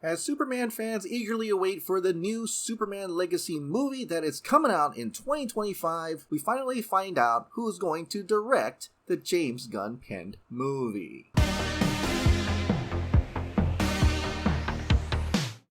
As Superman fans eagerly await for the new Superman Legacy movie that is coming out in 2025, we finally find out who's going to direct the James Gunn penned movie.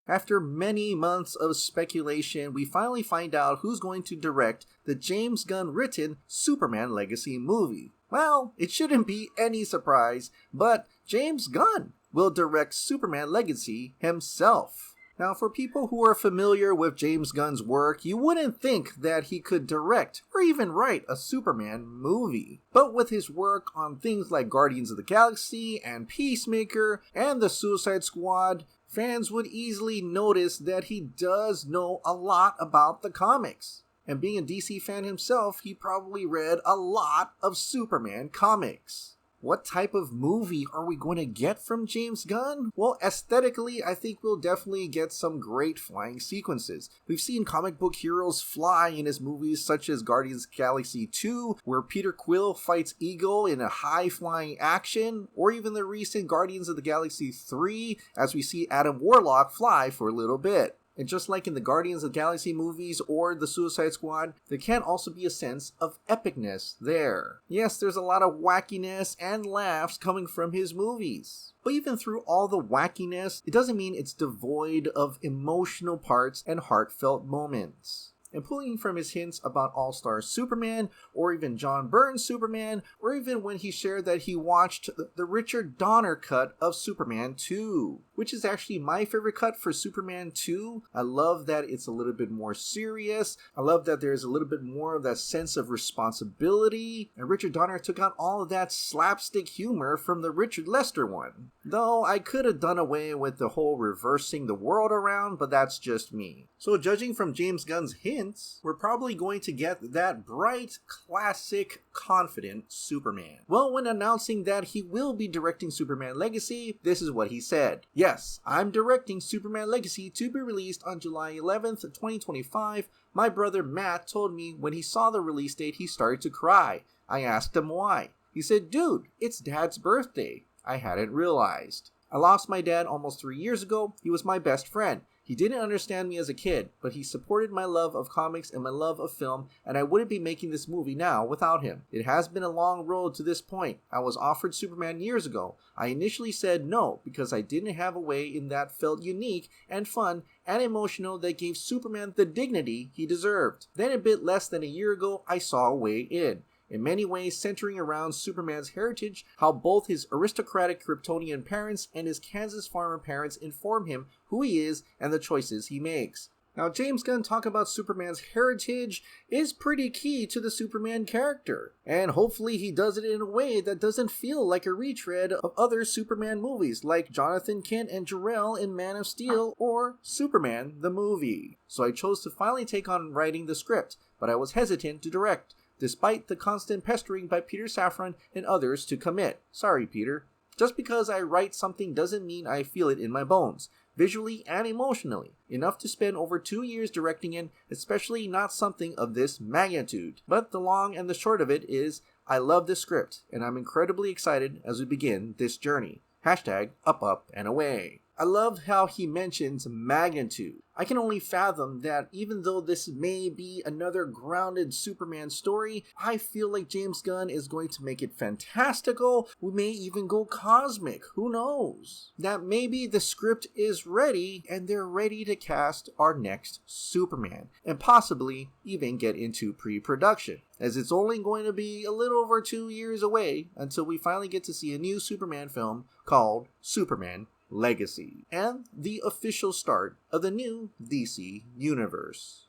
After many months of speculation, we finally find out who's going to direct the James Gunn written Superman Legacy movie. Well, it shouldn't be any surprise, but James Gunn will direct Superman Legacy himself. Now, for people who are familiar with James Gunn's work, you wouldn't think that he could direct or even write a Superman movie. But with his work on things like Guardians of the Galaxy and Peacemaker and the Suicide Squad, fans would easily notice that he does know a lot about the comics. And being a DC fan himself, he probably read a lot of Superman comics. What type of movie are we going to get from James Gunn? Well, aesthetically, I think we'll definitely get some great flying sequences. We've seen comic book heroes fly in his movies such as Guardians of the Galaxy 2, where Peter Quill fights Ego in a high-flying action, or even the recent Guardians of the Galaxy 3, as we see Adam Warlock fly for a little bit. And just like in the Guardians of the Galaxy movies or the Suicide Squad, there can also be a sense of epicness there. Yes, there's a lot of wackiness and laughs coming from his movies. But even through all the wackiness, it doesn't mean it's devoid of emotional parts and heartfelt moments. And pulling from his hints about All-Star Superman, or even John Byrne's Superman, or even when he shared that he watched the Richard Donner cut of Superman 2, which is actually my favorite cut for Superman 2. I love that it's a little bit more serious. I love that there's a little bit more of that sense of responsibility. And Richard Donner took out all of that slapstick humor from the Richard Lester one. Though I could have done away with the whole reversing the world around, but that's just me. So judging from James Gunn's hints, we're probably going to get that bright, classic, confident Superman. Well, when announcing that he will be directing Superman Legacy, this is what he said. Yes, I'm directing Superman Legacy to be released on July 11th, 2025. My brother Matt told me when he saw the release date he started to cry. I asked him why. He said, "Dude, it's Dad's birthday." I hadn't realized. I lost my dad almost 3 years ago. He was my best friend. He didn't understand me as a kid, but he supported my love of comics and my love of film, and I wouldn't be making this movie now without him. It has been a long road to this point. I was offered Superman years ago. I initially said no because I didn't have a way in that felt unique and fun and emotional that gave Superman the dignity he deserved. Then a bit less than a year ago, I saw a way in many ways centering around Superman's heritage, how both his aristocratic Kryptonian parents and his Kansas farmer parents inform him who he is and the choices he makes. Now, James Gunn talking about Superman's heritage is pretty key to the Superman character, and hopefully he does it in a way that doesn't feel like a retread of other Superman movies like Jonathan Kent and Jor-El in Man of Steel or Superman the movie. So I chose to finally take on writing the script, but I was hesitant to direct, despite the constant pestering by Peter Safran and others to commit. Sorry, Peter. Just because I write something doesn't mean I feel it in my bones, visually and emotionally, enough to spend over 2 years directing it, especially not something of this magnitude. But the long and the short of it is, I love this script, and I'm incredibly excited as we begin this journey. Hashtag up, up, and away. I love how he mentions magnitude. I can only fathom that even though this may be another grounded Superman story, I feel like James Gunn is going to make it fantastical. We may even go cosmic. Who knows? That maybe the script is ready and they're ready to cast our next Superman and possibly even get into pre-production, as it's only going to be a little over 2 years away until we finally get to see a new Superman film called Superman Legacy, and the official start of the new DC universe.